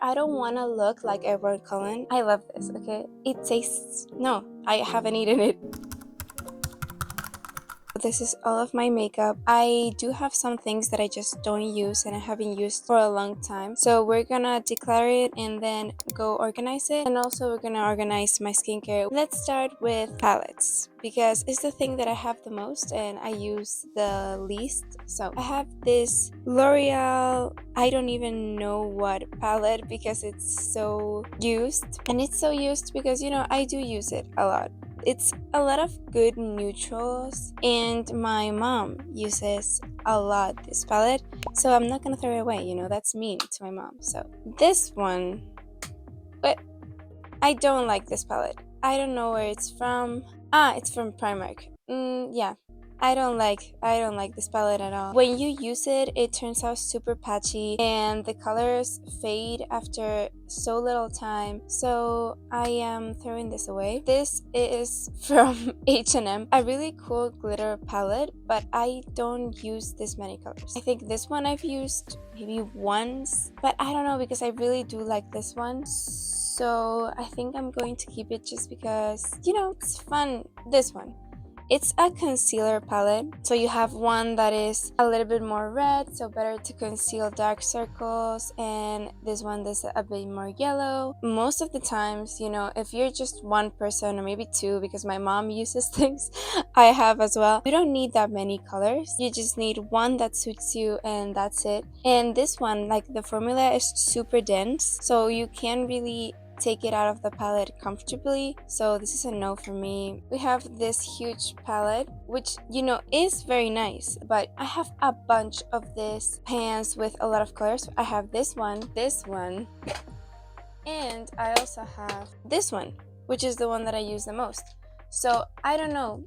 I don't want to look like Edward Cullen. I love this, okay? It tastes... No, I haven't eaten it. This is all of my makeup. I do have some things that I just don't use and I haven't used for a long time. So we're gonna declutter it and then go organize it. And also we're gonna organize my skincare. Let's start with palettes because it's the thing that I have the most and I use the least. So I have this L'Oreal, I don't even know what palette because it's so used. And it's so used because, you know, I do use it a lot. It's a lot of good neutrals and my mom uses a lot this palette, so I'm not gonna throw it away, you know, that's mean to my mom. So this one, but I don't like this palette. I don't know where it's from. It's from Primark. Yeah, I don't like this palette at all. When you use it, it turns out super patchy and the colors fade after so little time. So I am throwing this away. This is from H&M, a really cool glitter palette, but I don't use this many colors. I think this one I've used maybe once, but I don't know because I really do like this one. So I think I'm going to keep it just because, you know, it's fun. This one. It's a concealer palette, so you have one that is a little bit more red, so better to conceal dark circles, and this one is a bit more yellow. Most of the times, you know, if you're just one person or maybe two, because my mom uses things, I have as well, you don't need that many colors. You just need one that suits you and that's it. And this one, like the formula is super dense, so you can really take it out of the palette comfortably, so this is a no for me. We have this huge palette, which, you know, is very nice, but I have a bunch of this pans with a lot of colors. I have this one, and I also have this one, which is the one that I use the most. So I don't know.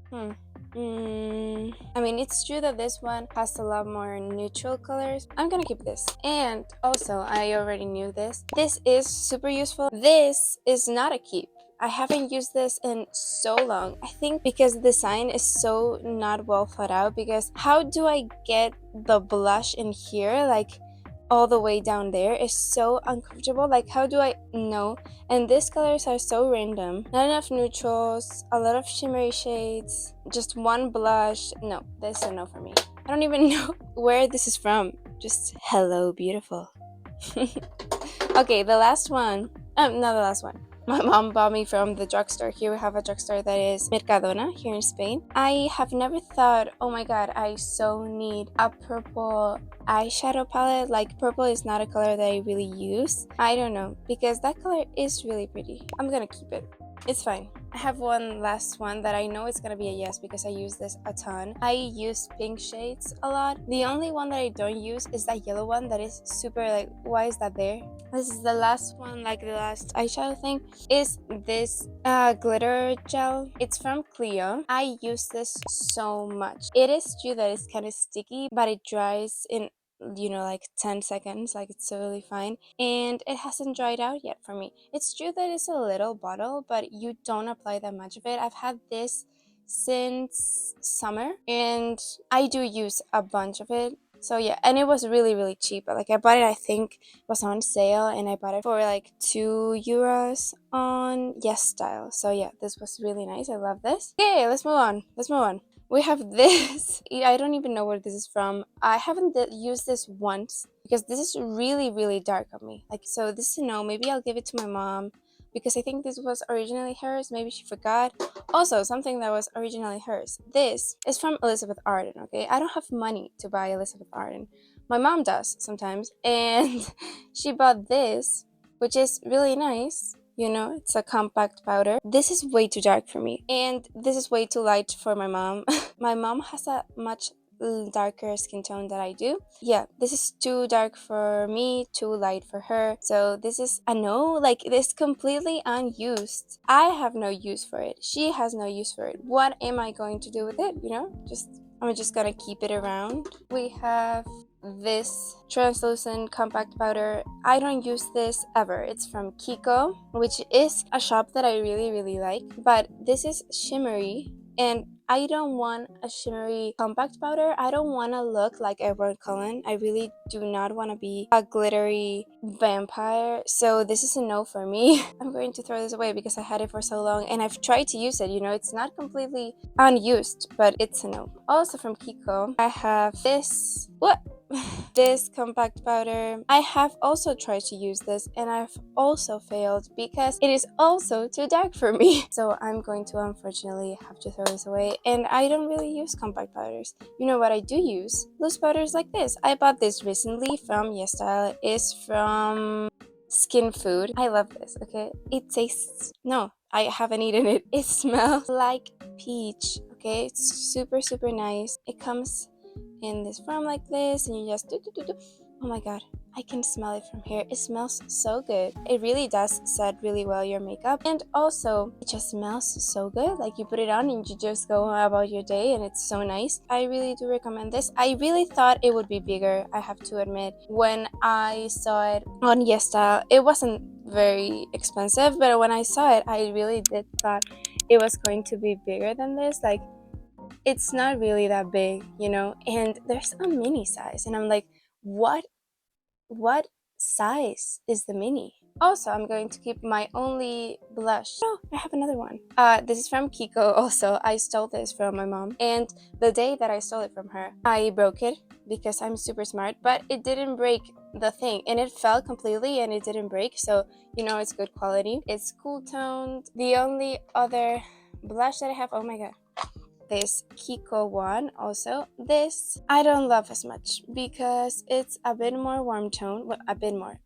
I mean, it's true that this one has a lot more neutral colors. I'm gonna keep this. And also, I already knew this. This is super useful. This is not a keep. I haven't used this in so long. I think because the design is so not well thought out, because how do I get the blush in here? Like, all the way down there is so uncomfortable. Like, how do I know? And these colors are so random. Not enough neutrals, a lot of shimmery shades, just one blush. No, this is a no for me. I don't even know where this is from. Just hello beautiful. Okay, the last one. Not the last one. My mom bought me from the drugstore. Here we have a drugstore that is Mercadona here in Spain. I have never thought, oh my god, I so need a purple eyeshadow palette. Like, purple is not a color that I really use. I don't know, because that color is really pretty. I'm gonna keep it. It's fine. I have one last one that I know it's gonna be a yes because I use this a ton. I use pink shades a lot. The only one that I don't use is that yellow one that is super, like, why is that there? This is the last one, like the last eyeshadow thing, is this glitter gel. It's from Clio. I use this so much. It is true that it's kind of sticky, but it dries in, you know, like 10 seconds. Like, it's totally fine, and it hasn't dried out yet for me. It's true that it's a little bottle, but you don't apply that much of it. I've had this since summer and I do use a bunch of it. So yeah, and it was really cheap. Like, I bought it, I think it was on sale, and I bought it for like €2 on Yesstyle. So yeah, this was really nice. I love this. Okay, let's move on. We have this. I don't even know where this is from. I haven't used this once because this is really dark on me. Like, so this is a no. Maybe I'll give it to my mom because I think this was originally hers. Maybe she forgot. Also, something that was originally hers. This is from Elizabeth Arden, okay? I don't have money to buy Elizabeth Arden. My mom does sometimes, and she bought this, which is really nice. You know, it's a compact powder. This is way too dark for me, and this is way too light for my mom. My mom has a much darker skin tone than I do. Yeah, this is too dark for me, too light for her. So this is a no. Like, this completely unused. I have no use for it. She has no use for it. What am I going to do with it? You know, I'm just gonna keep it around. We have this translucent compact powder. I don't use this ever. It's from Kiko, which is a shop that I really like, but this is shimmery, and I don't want a shimmery compact powder. I don't want to look like Edward Cullen. I really do not want to be a glittery vampire. So this is a no for me. I'm going to throw this away because I had it for so long and I've tried to use it. You know, it's not completely unused, but it's a no. Also from Kiko, I have this. What? This compact powder. I have also tried to use this and I've also failed because it is also too dark for me. So I'm going to unfortunately have to throw this away, and I don't really use compact powders. You know what I do use? Loose powders like this. I bought this recently from Yesstyle. It's from Skin Food. I love this, okay? It tastes... No, I haven't eaten it. It smells like peach, okay? It's super, super nice. It comes in this form like this, and you just do. Oh my god, I can smell it from here. It smells so good. It really does set really well your makeup, and also it just smells so good. Like, you put it on and you just go about your day and it's so nice. I really do recommend this. I really thought it would be bigger, I have to admit. When I saw it on Yesstyle, it wasn't very expensive, but when I saw it, I really did thought it was going to be bigger than this. Like, it's not really that big, you know, and there's a mini size, and I'm like, what size is the mini? Also, I'm going to keep my only blush. Oh, I have another one. This is from Kiko also. I stole this from my mom, and the day that I stole it from her, I broke it because I'm super smart, but it didn't break the thing, and it fell completely and it didn't break, so you know it's good quality. It's cool toned. The only other blush that I have, oh my god, this Kiko one. Also, this I don't love as much because it's a bit more warm tone. Well,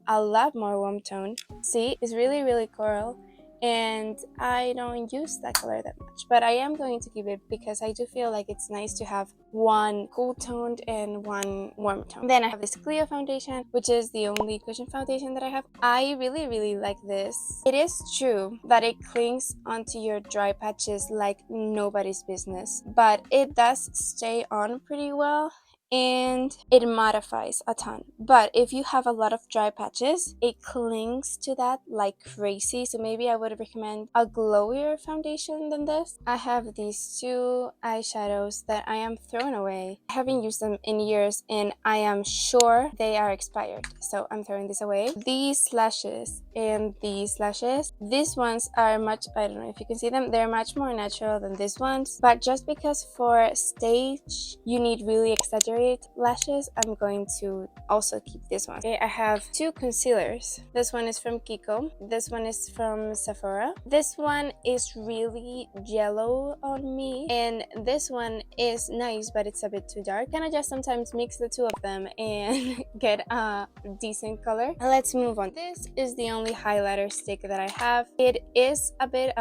a lot more warm tone. See, it's really, really coral, and I don't use that color that much, but I am going to keep it because I do feel like it's nice to have one cool toned and one warm tone. Then I have this Clio foundation, which is the only cushion foundation that I have. I really, really like this. It is true that it clings onto your dry patches like nobody's business, but it does stay on pretty well, and it modifies a ton. But if you have a lot of dry patches, it clings to that like crazy. So maybe I would recommend a glowier foundation than this. I have these two eyeshadows that I am throwing away. I haven't used them in years and I am sure they are expired, so I'm throwing this away. These lashes and these lashes, these ones are much, I don't know if you can see them, they're much more natural than these ones, but just because for stage you need really exaggerated lashes, I'm going to also keep this one. Okay, I have two concealers. This one is from Kiko. This one is from Sephora. This one is really yellow on me, and this one is nice, but it's a bit too dark. Can I just sometimes mix the two of them and get a decent color? Let's move on. This is the only highlighter stick that I have. It is a bit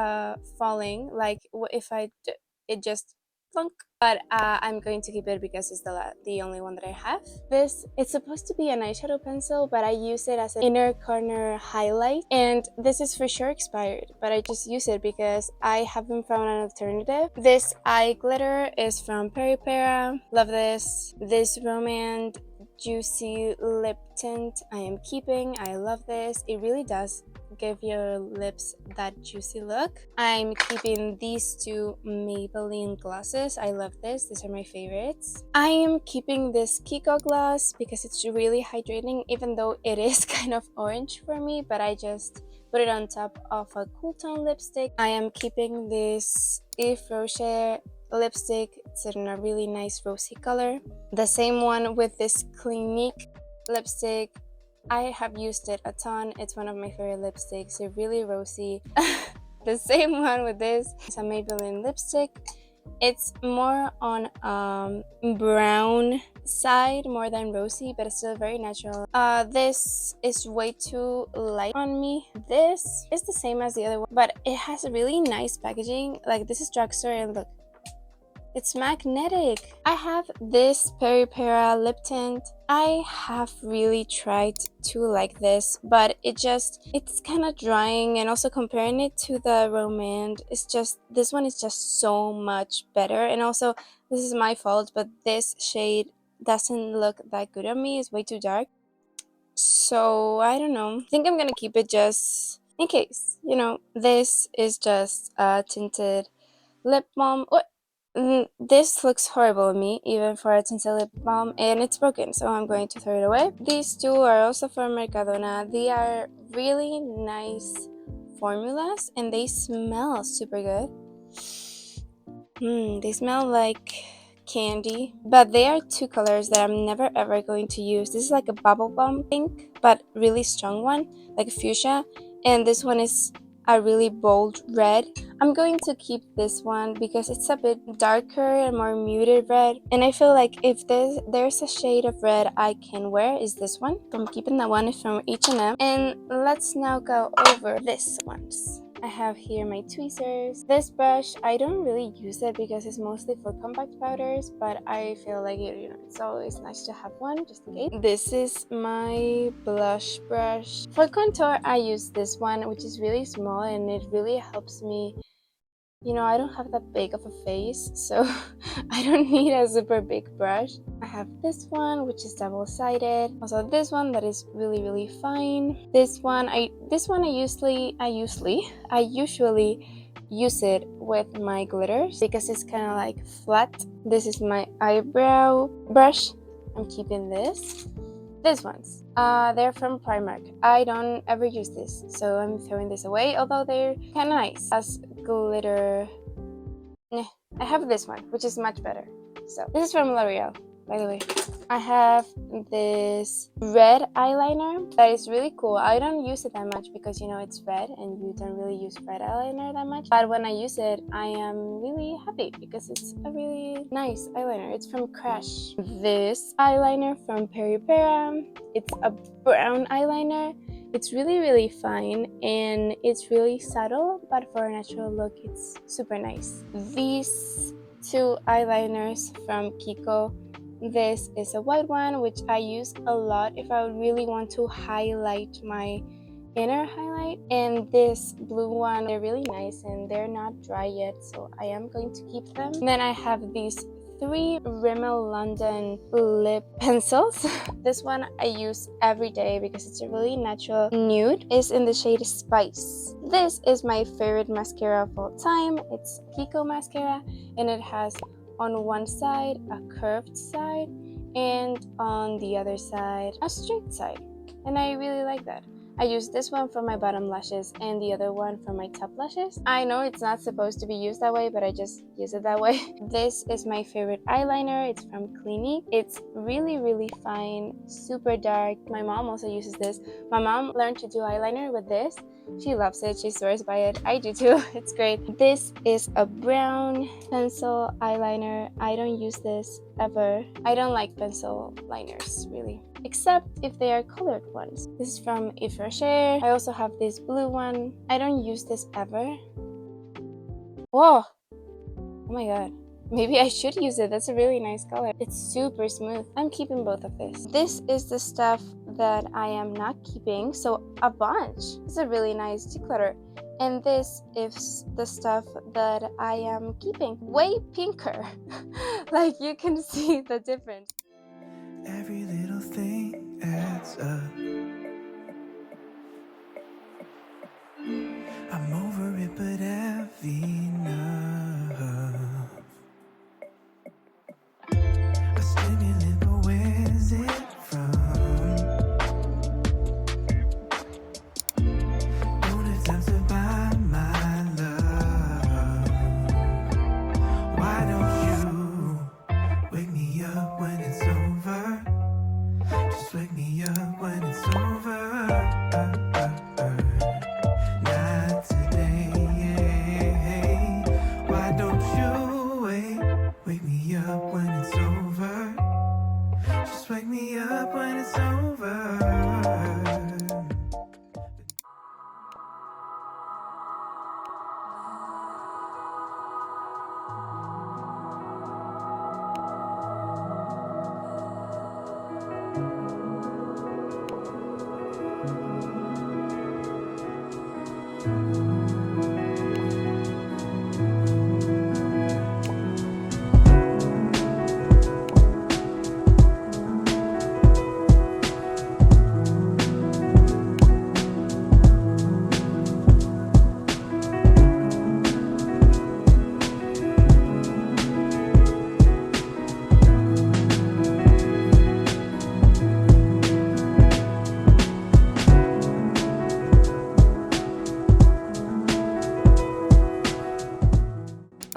falling, like if it just plunk, but I'm going to keep it because it's the only one that I have. This, it's supposed to be an eyeshadow pencil, but I use it as an inner corner highlight, and this is for sure expired, but I just use it because I haven't found an alternative. This eye glitter is from Peripera. Love this. This Romand Juicy Lip Tint I am keeping. I love this. It really does give your lips that juicy look. I'm keeping these two Maybelline glosses. I love this. These are my favorites. I am keeping this Kiko gloss because it's really hydrating, even though it is kind of orange for me, but I just put it on top of a cool tone lipstick. I am keeping this Yves Rocher lipstick. It's in a really nice rosy color. The same one with this Clinique lipstick. I have used it a ton. It's one of my favorite lipsticks. It's really rosy. The same one with this. It's a Maybelline lipstick. It's more on brown side more than rosy, but it's still very natural. This is way too light on me. This is the same as the other one, but it has a really nice packaging. Like, this is drugstore, and look, it's magnetic. I have this Peripera lip tint. I have really tried to like this, but it's kind of drying, and also comparing it to the Romand, this one is just so much better. And also, this is my fault, but this shade doesn't look that good on me. It's way too dark. So I don't know. I think I'm gonna keep it just in case. You know, this is just a tinted lip balm. This looks horrible on me, even for a tinsel lip balm, and it's broken, so I'm going to throw it away. These two are also from Mercadona. They are really nice formulas, and they smell super good. They smell like candy, but they are two colors that I'm never ever going to use. This is like a bubblegum pink, but really strong one, like a fuchsia, and this one is a really bold red. I'm going to keep this one because it's a bit darker and more muted red, and I feel like if there's a shade of red I can wear is this one. So I'm keeping that one. It's from H&M. And let's now go over this ones. I have here my tweezers. This brush, I don't really use it because it's mostly for compact powders, but I feel like it's always nice to have one just in case. This is my blush brush. For contour, I use this one, which is really small, and it really helps me. I don't have that big of a face, so I don't need a super big brush. I have this one, which is double-sided. Also this one that is really, really fine. This one I usually use it with my glitters because it's kind of like flat. This is my eyebrow brush. I'm keeping this. These ones, they're from Primark. I don't ever use this, so I'm throwing this away, although they're kind of nice as glitter. I have this one, which is much better. So this is from L'Oreal, by the way. I have this red eyeliner that is really cool. I don't use it that much because it's red and you don't really use red eyeliner that much, but when I use it I am really happy because it's a really nice eyeliner. It's from Crush. This eyeliner from Peripera. It's a brown eyeliner. It's really, really fine and it's really subtle, but for a natural look it's super nice. These two eyeliners from Kiko. This is a white one, which I use a lot if I really want to highlight my inner highlight. And this blue one, they're really nice and they're not dry yet, so I am going to keep them. And then I have these 3 Rimmel London lip pencils. This one I use every day because it's a really natural nude. It's in the shade Spice. This is my favorite mascara of all time. It's Kiko mascara, and it has on one side a curved side and on the other side a straight side, and I really like that. I use this one for my bottom lashes and the other one for my top lashes. I know it's not supposed to be used that way, but I just use it that way. This is my favorite eyeliner. It's from Clinique. It's really, really fine, super dark. My mom also uses this. My mom learned to do eyeliner with this. She loves it. She swears by it. I do too. It's great. This is a brown pencil eyeliner. I don't use this ever. I don't like pencil liners really, except if they are colored ones. This is from Yves Rocher. I also have this blue one. I don't use this ever. Whoa! Oh my god. Maybe I should use it. That's a really nice color. It's super smooth. I'm keeping both of this. This is the stuff that I am not keeping. So a bunch. It's a really nice declutter. And this is the stuff that I am keeping. Way pinker. Like you can see the difference. Every little thing adds up. I'm over it, but have enough. A stimulant, but where's it from? Don't have time to buy my love. Why don't you wake me up when it's over? Just wake me up when it's over. Not today. Why don't you wake me up when it's over? Just wake me up when it's over.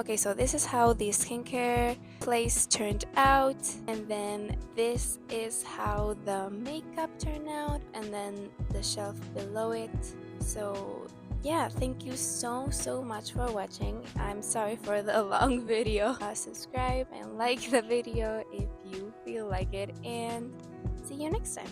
Okay, so this is how the skincare place turned out, and then this is how the makeup turned out, and then the shelf below it. So yeah, thank you so much for watching. I'm sorry for the long video. Subscribe and like the video if you feel like it, and see you next time.